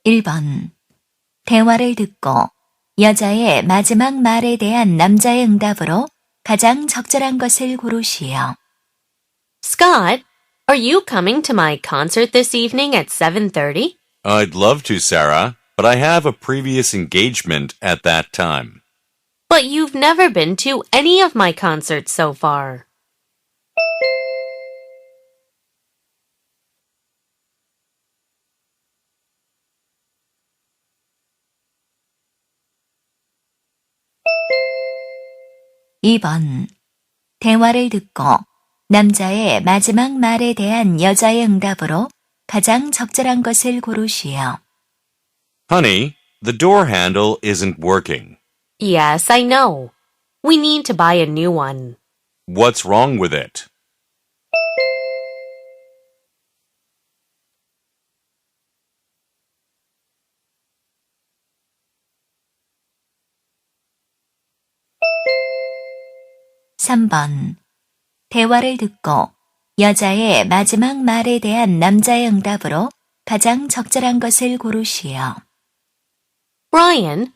1번. 대화를 듣고 여자의 마지막 말에 대한 남자의 응답으로 가장 적절한 것을 고르시오. Scott, are you coming to my concert this evening at 7:30? I'd love to, Sarah, but I have a previous engagement at that time. But you've never been to any of my concerts so far. (2번) 대화를 듣고 남자의 마지막 말에 대한 여자의 응답으로 가장 적절한 것을 고르시오. Honey, the door handle isn't working. Yes, I know. We need to buy a new one. What's wrong with it? (3번) 대화를 듣고 여자의 마지막 말에 대한 남자의 응답으로 가장 적절한 것을 고르시오. Brian,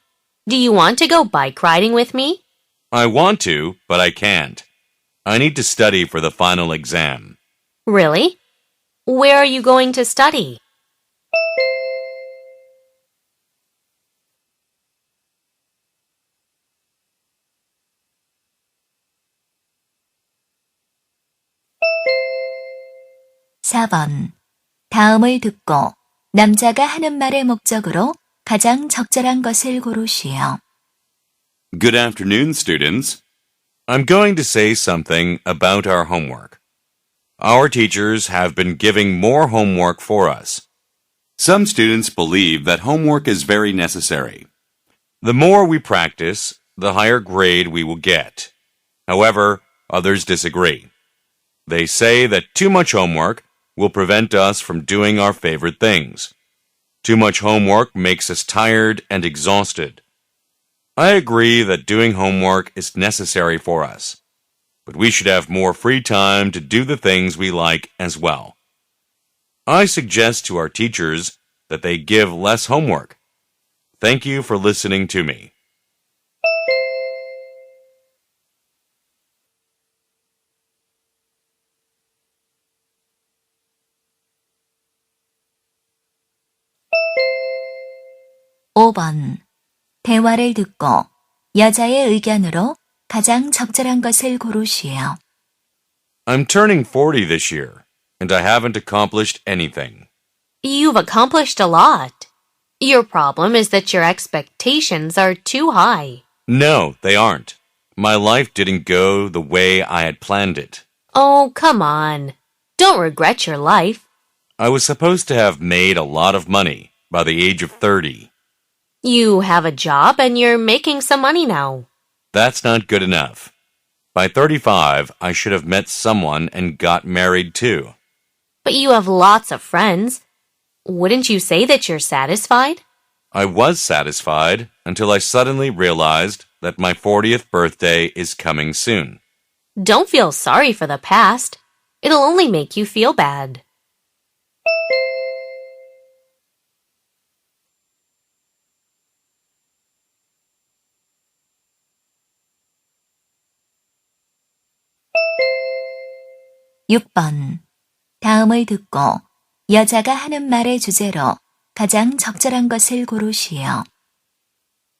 do you want to go bike riding with me? I want to, but I can't. I need to study for the final exam. Really? Where are you going to study? (4번) 다음을 듣고 남자가 하는 말의 목적으로 가장 적절한 것을 고르시오. Good afternoon, students. I'm going to say something about our homework. Our teachers have been giving more homework for us. Some students believe that homework is very necessary. The more we practice, the higher grade we will get. However, others disagree. They say that too much homework will prevent us from doing our favorite things. Too much homework makes us tired and exhausted. I agree that doing homework is necessary for us, but we should have more free time to do the things we like as well. I suggest to our teachers that they give less homework. Thank you for listening to me. (5번) 대화를 듣고 여자의 의견으로 가장 적절한 것을 고르시오. I'm turning 40 this year, and I haven't accomplished anything. You've accomplished a lot. Your problem is that your expectations are too high. No, they aren't. My life didn't go the way I had planned it. Oh, come on. Don't regret your life. I was supposed to have made a lot of money by the age of 30. You have a job and you're making some money now. That's not good enough. By 35, I should have met someone and got married too. But you have lots of friends. Wouldn't you say that you're satisfied? I was satisfied until I suddenly realized that my 40th birthday is coming soon. Don't feel sorry for the past. It'll only make you feel bad. (6번) 다음을 듣고 여자가 하는 말의 주제로 가장 적절한 것을 고르시오.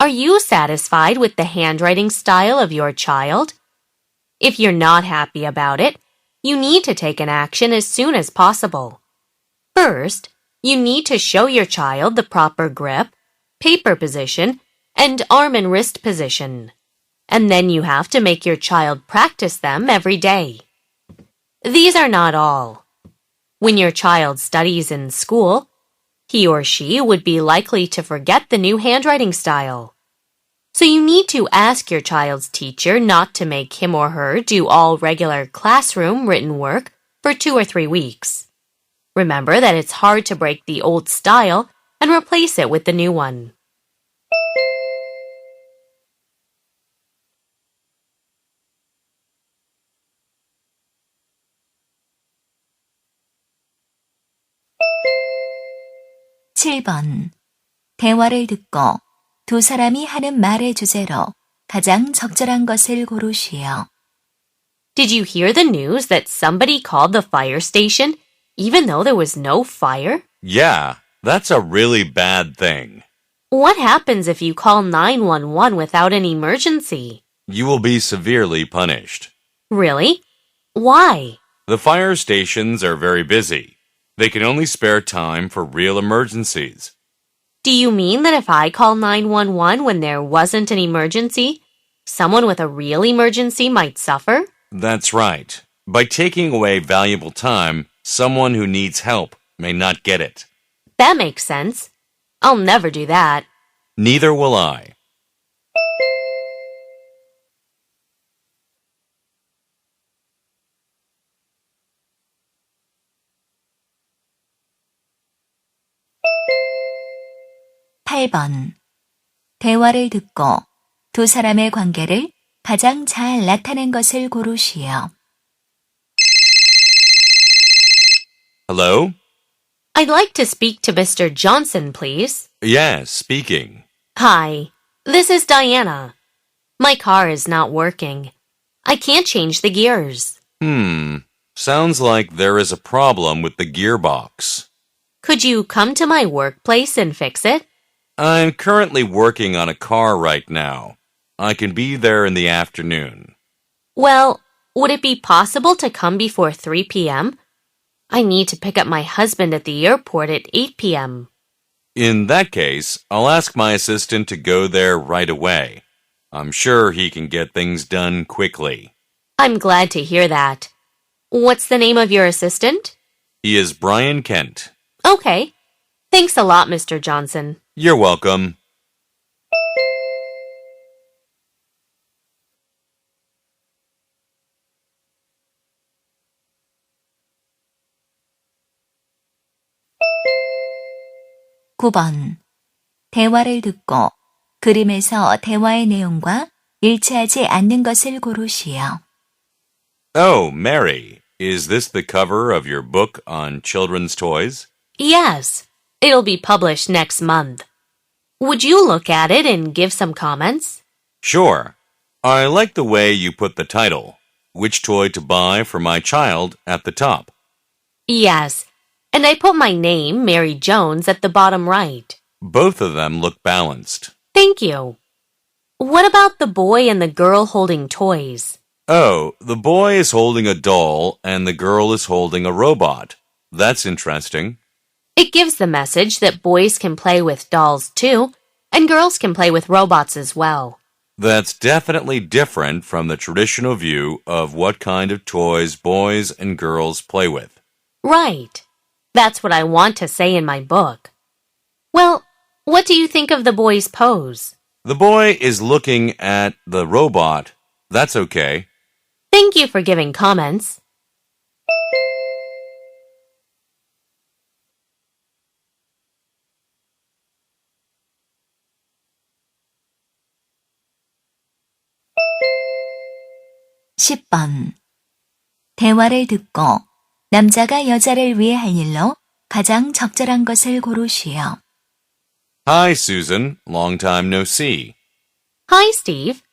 Are you satisfied with the handwriting style of your child? If you're not happy about it, you need to take an action as soon as possible. First, you need to show your child the proper grip, paper position, and arm and wrist position. And then you have to make your child practice them every day. These are not all. When your child studies in school, he or she would be likely to forget the new handwriting style. So you need to ask your child's teacher not to make him or her do all regular classroom written work for 2 or 3 weeks. Remember that it's hard to break the old style and replace it with the new one. (7번) 대화를 듣고 두 사람이 하는 말의 주제로 가장 적절한 것을 고르시오. Did you hear the news that somebody called the fire station even though there was no fire? Yeah, that's a really bad thing. What happens if you call 911 without an emergency? You will be severely punished. Really? Why? The fire stations are very busy. They can only spare time for real emergencies. Do you mean that if I call 911 when there wasn't an emergency, someone with a real emergency might suffer? That's right. By taking away valuable time, someone who needs help may not get it. That makes sense. I'll never do that. Neither will I. (8번) 대화를 듣고 두 사람의 관계를 가장 잘 나타낸 것을 고르시오. Hello? I'd like to speak to Mr. Johnson, please. Yes, speaking. Hi, this is Diana. My car is not working. I can't change the gears. Sounds like there is a problem with the gearbox. Could you come to my workplace and fix it? I'm currently working on a car right now. I can be there in the afternoon. Well, would it be possible to come before 3 p.m.? I need to pick up my husband at the airport at 8 p.m. In that case, I'll ask my assistant to go there right away. I'm sure he can get things done quickly. I'm glad to hear that. What's the name of your assistant? He is Brian Kent. Okay. Thanks a lot, Mr. Johnson. You're welcome. (9번) 대화를 듣고 그림에서 대화의 내용과 일치하지 않는 것을 고르시오. Oh, Mary, is this the cover of your book on children's toys? Yes, it'll be published next month. Would you look at it and give some comments? Sure. I like the way you put the title, Which Toy to Buy for My Child, at the top. Yes, and I put my name, Mary Jones, at the bottom right. Both of them look balanced. Thank you. What about the boy and the girl holding toys? Oh, the boy is holding a doll and the girl is holding a robot. That's interesting. It gives the message that boys can play with dolls too, and girls can play with robots as well. That's definitely different from the traditional view of what kind of toys boys and girls play with. Right. That's what I want to say in my book. Well, what do you think of the boy's pose? The boy is looking at the robot. That's okay. Thank you for giving comments. (10번) 대화를 듣고 남자가 여자를 위해 할 일로 가장 적절한 것을 고르시오. Hi, Susan. Long time no see. Hi, Steve.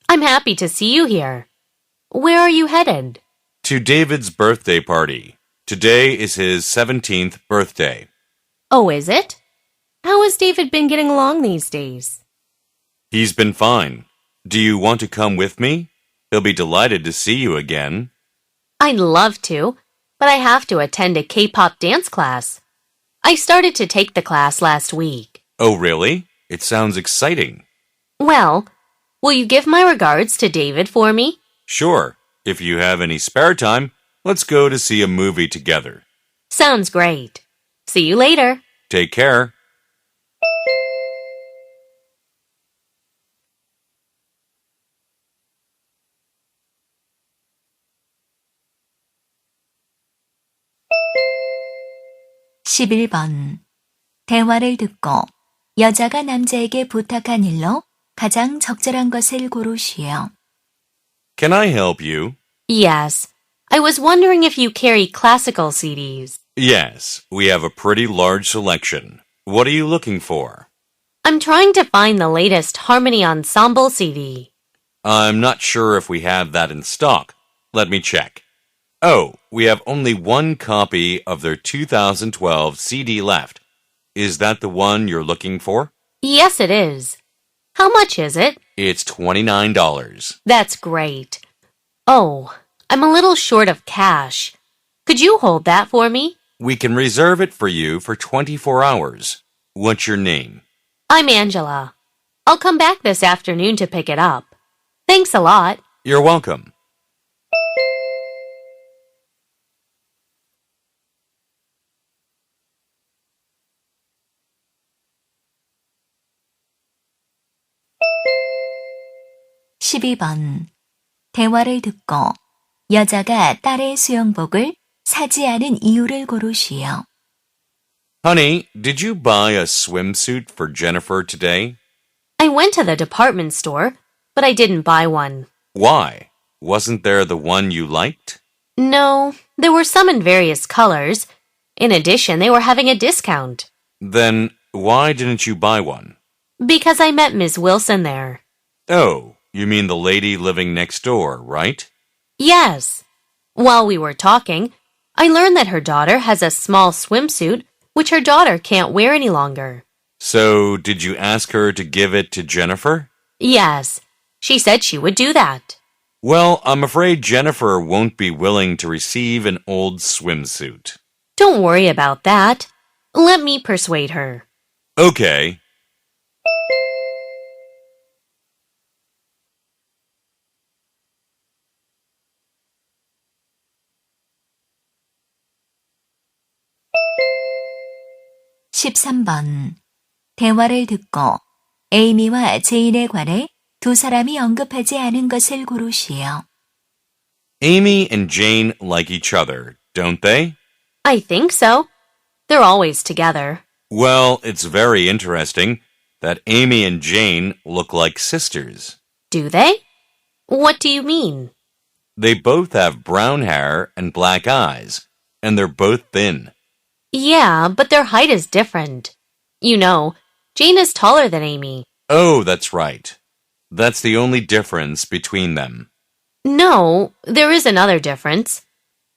I'm happy to see you here. Where are you headed? To David's birthday party. Today is his 17th birthday. Oh, is it? How has David been getting along these days? He's been fine. Do you want to come with me? He'll be delighted to see you again. I'd love to, but I have to attend a K-pop dance class. I started to take the class last week. Oh, really? It sounds exciting. Well, will you give my regards to David for me? Sure. If you have any spare time, let's go to see a movie together. Sounds great. See you later. Take care. (11번) 대화를 듣고 여자가 남자에게 부탁한 일로 가장 적절한 것을 고르시오. Can I help you? Yes. I was wondering if you carry classical CDs. Yes, we have a pretty large selection. What are you looking for? I'm trying to find the latest Harmony Ensemble CD. I'm not sure if we have that in stock. Let me check. Oh, we have only one copy of their 2012 CD left. Is that the one you're looking for? Yes, it is. How much is it? It's $29. That's great. Oh, I'm a little short of cash. Could you hold that for me? We can reserve it for you for 24 hours. What's your name? I'm Angela. I'll come back this afternoon to pick it up. Thanks a lot. You're welcome. (12번) 대화를 듣고 여자가 딸의 수영복을 사지 않은 이유를 고르시오. Honey, did you buy a swimsuit for Jennifer today? I went to the department store, but I didn't buy one. Why? Wasn't there the one you liked? No, there were some in various colors. In addition, they were having a discount. Then why didn't you buy one? Because I met Miss Wilson there. Oh, you mean the lady living next door, right? Yes. While we were talking, I learned that her daughter has a small swimsuit which her daughter can't wear any longer. So, did you ask her to give it to Jennifer? Yes, she said she would do that. Well, I'm afraid Jennifer won't be willing to receive an old swimsuit. Don't worry about that. Let me persuade her. Okay. (13번) 대화를 듣고 에이미와 제인에 관해 두 사람이 언급하지 않은 것을 고르시오. Amy and Jane like each other, don't they? I think so. They're always together. Well, it's very interesting that Amy and Jane look like sisters. Do they? What do you mean? They both have brown hair and black eyes, and they're both thin. Yeah, but their height is different. You know, Jane is taller than Amy. Oh, that's right. That's the only difference between them. No, there is another difference.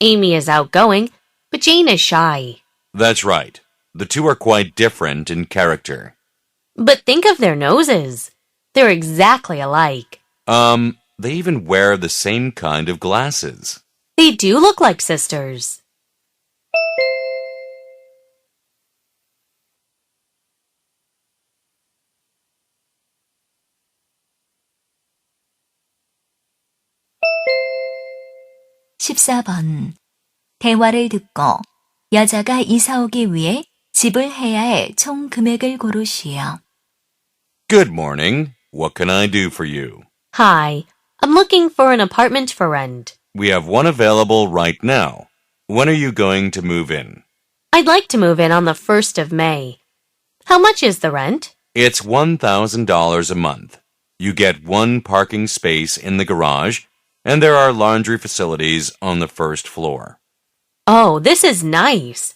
Amy is outgoing, but Jane is shy. That's right. The two are quite different in character. But think of their noses. They're exactly alike. They even wear the same kind of glasses. They do look like sisters. (14번) 대화를 듣고 여자가 이사 오기 위해 지불해야 할 총 금액을 고르시오. Good morning. What can I do for you? Hi, I'm looking for an apartment for rent. We have one available right now. When are you going to move in? I'd like to move in on the 1st of May. How much is the rent? It's $1,000 a month. You get one parking space in the garage, and there are laundry facilities on the first floor. Oh, this is nice.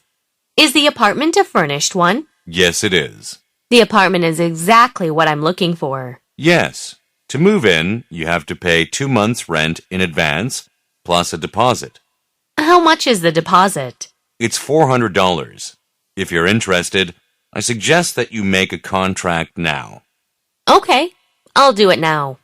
Is the apartment a furnished one? Yes, it is. The apartment is exactly what I'm looking for. Yes. To move in, you have to pay 2 months' rent in advance, plus a deposit. How much is the deposit? It's $400. If you're interested, I suggest that you make a contract now. Okay, I'll do it now.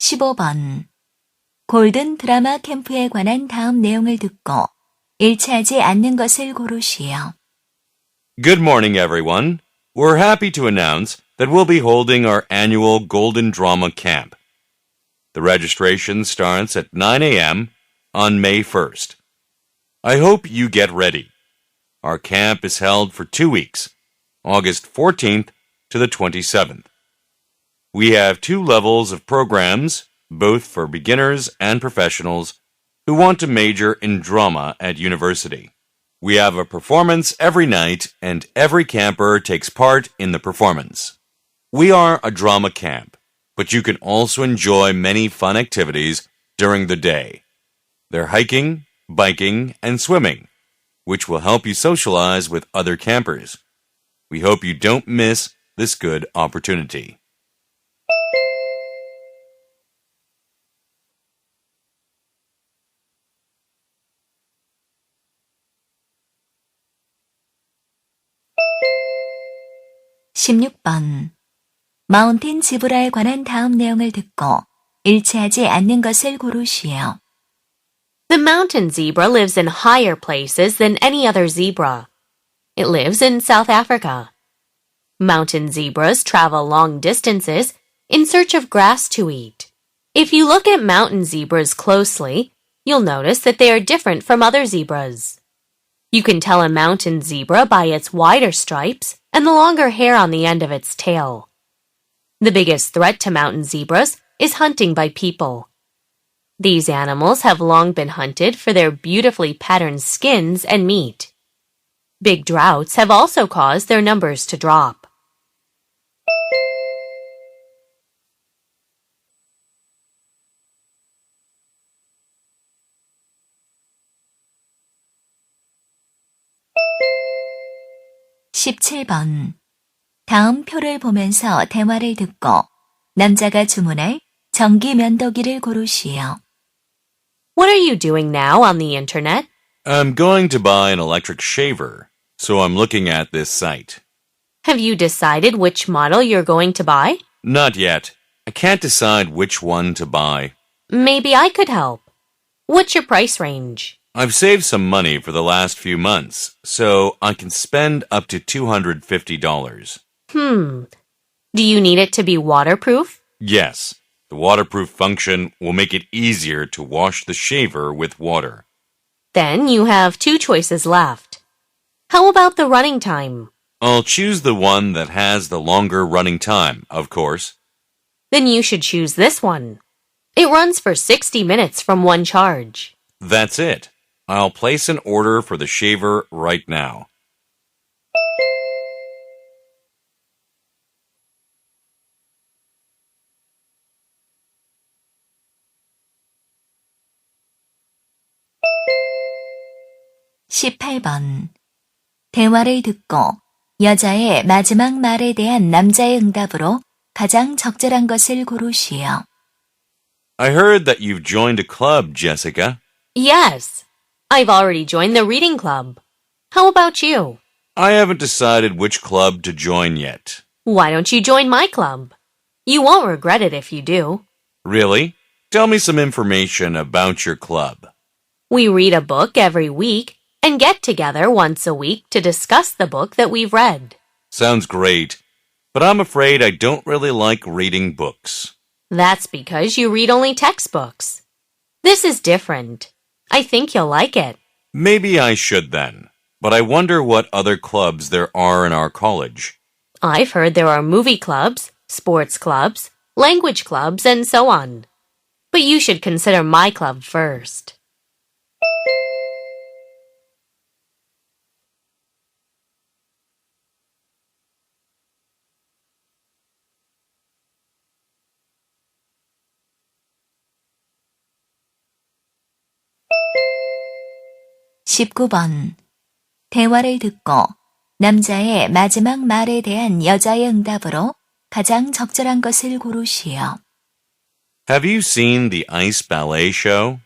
(15번) 골든 드라마 캠프에 관한 다음 내용을 듣고 일치하지 않는 것을 고르시오. Good morning, everyone. We're happy to announce that we'll be holding our annual Golden Drama Camp. The registration starts at 9 a.m. on May 1st. I hope you get ready. Our camp is held for 2 weeks, August 14th to the 27th. We have 2 levels of programs, both for beginners and professionals who want to major in drama at university. We have a performance every night, and every camper takes part in the performance. We are a drama camp. but you can also enjoy many fun activities during the day. They're hiking, biking, and swimming, which will help you socialize with other campers. We hope you don't miss this good opportunity. (16번) 마운틴 지브라에 관한 다음 내용을 듣고 일치하지 않는 것을 고르시오. The mountain zebra lives in higher places than any other zebra. It lives in South Africa. Mountain zebras travel long distances in search of grass to eat. If you look at mountain zebras closely, you'll notice that they are different from other zebras. You can tell a mountain zebra by its wider stripes and the longer hair on the end of its tail. The biggest threat to mountain zebras is hunting by people. These animals have long been hunted for their beautifully patterned skins and meat. Big droughts have also caused their numbers to drop. (17번) 다음 표를 보면서 대화를 듣고 남자가 주문할 전기 면도기를 고르시오. What are you doing now on the internet? I'm going to buy an electric shaver, so I'm looking at this site. Have you decided which model you're going to buy? Not yet. I can't decide which one to buy. Maybe I could help. What's your price range? I've saved some money for the last few months, so I can spend up to $250. Do you need it to be waterproof? Yes, the waterproof function will make it easier to wash the shaver with water. Then you have two choices left. How about the running time? I'll choose the one that has the longer running time, of course. Then you should choose this one. It runs for 60 minutes from one charge. That's it. I'll place an order for the shaver right now. (18번) 대화를 듣고 여자의 마지막 말에 대한 남자의 응답으로 가장 적절한 것을 고르시오. I heard that you've joined a club, Jessica. Yes, I've already joined the reading club. How about you? I haven't decided which club to join yet. Why don't you join my club? You won't regret it if you do. Really? Tell me some information about your club. We read a book every week and get together once a week to discuss the book that we've read. Sounds great, but I'm afraid I don't really like reading books. That's because you read only textbooks. This is different. I think you'll like it. Maybe I should then, but I wonder what other clubs there are in our college. I've heard there are movie clubs, sports clubs, language clubs, and so on. But you should consider my club first. (19번) 대화를 듣고 남자의 마지막 말에 대한 여자의 응답으로 가장 적절한 것을 고르시오. Have you seen the ice ballet show?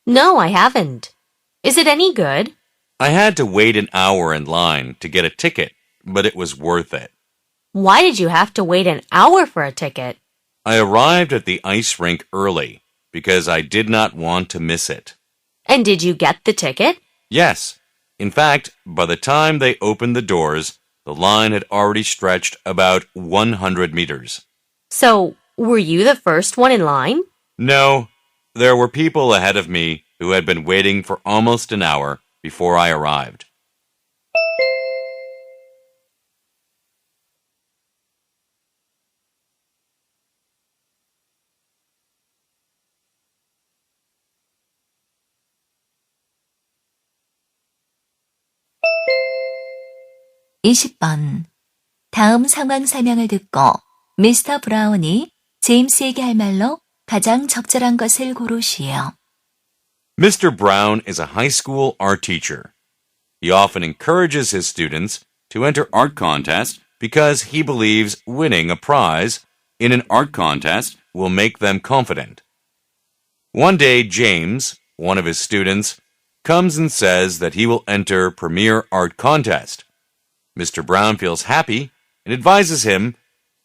No, I haven't. Is it any good? I had to wait an hour in line to get a ticket, but it was worth it. Why did you have to wait an hour for a ticket? I arrived at the ice rink early because I did not want to miss it. And did you get the ticket? Yes. In fact, by the time they opened the doors, the line had already stretched about 100 meters. So, were you the first one in line? No, there were people ahead of me who had been waiting for almost an hour before I arrived. (20번) 다음 상황 설명을 듣고 미스터 브라운이 제임스에게 할 말로 가장 적절한 것을 고르시오. Mr. Brown is a high school art teacher. He often encourages his students to enter art contests because he believes winning a prize in an art contest will make them confident. One day, James, one of his students, comes and says that he will enter Premier Art Contest. Mr. Brown feels happy and advises him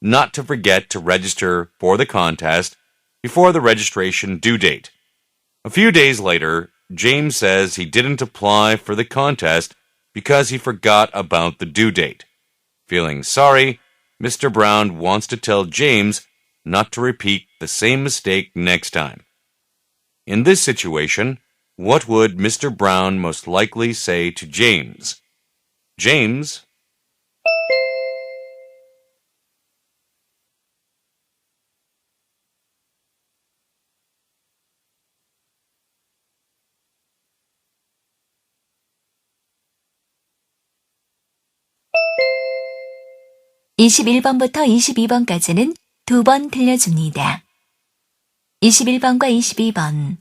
not to forget to register for the contest before the registration due date. A few days later, James says he didn't apply for the contest because he forgot about the due date. Feeling sorry, Mr. Brown wants to tell James not to repeat the same mistake next time. In this situation, what would Mr. Brown most likely say to James? James, 21번부터 22번까지는 두 번 들려줍니다. 21번과 22번.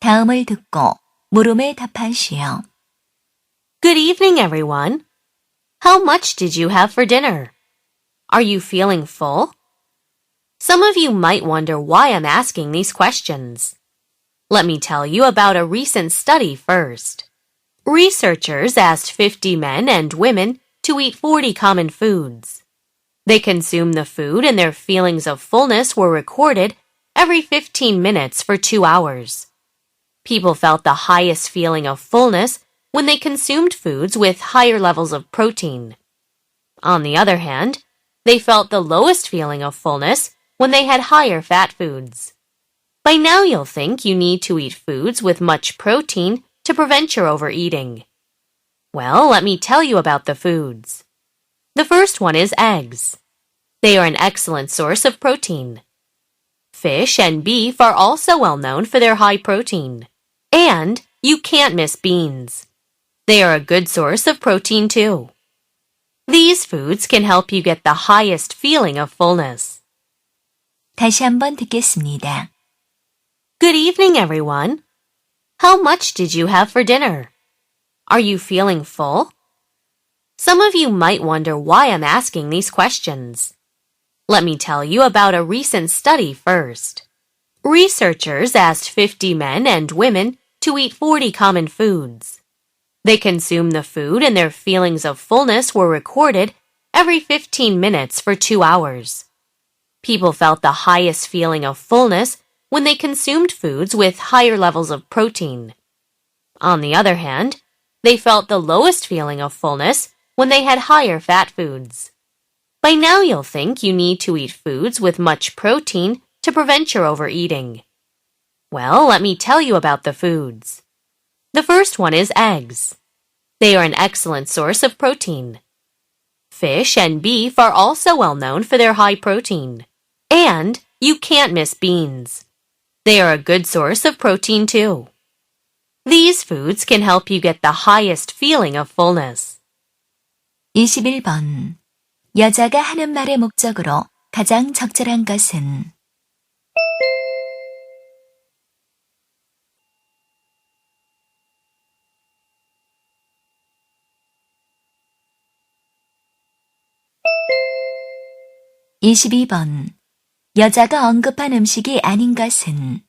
다음을 듣고 물음에 답하시오. Good evening, everyone. How much did you have for dinner? Are you feeling full? Some of you might wonder why I'm asking these questions. Let me tell you about a recent study first. Researchers asked 50 men and women to eat 40 common foods. They consumed the food and their feelings of fullness were recorded every 15 minutes for 2 hours. People felt the highest feeling of fullness when they consumed foods with higher levels of protein. On the other hand, they felt the lowest feeling of fullness when they had higher fat foods. By now you'll think you need to eat foods with much protein to prevent your overeating. Well, let me tell you about the foods. The first one is eggs. They are an excellent source of protein. Fish and beef are also well known for their high protein. And you can't miss beans. They are a good source of protein too. These foods can help you get the highest feeling of fullness. 다시 한번 듣겠습니다. Good evening, everyone. How much did you have for dinner? Are you feeling full? Some of you might wonder why I'm asking these questions. Let me tell you about a recent study first. Researchers asked 50 men and women to eat 40 common foods. They consumed the food and their feelings of fullness were recorded every 15 minutes for 2 hours. People felt the highest feeling of fullness when they consumed foods with higher levels of protein. On the other hand, they felt the lowest feeling of fullness when they had higher fat foods. By now you'll think you need to eat foods with much protein to prevent your overeating. Well, let me tell you about the foods. The first one is eggs. They are an excellent source of protein. Fish and beef are also well known for their high protein. And you can't miss beans. They are a good source of protein too. These foods can help you get the highest feeling of fullness. 21번. 여자가 하는 말의 목적으로 가장 적절한 것은? (22번) 여자가 언급한 음식이 아닌 것은?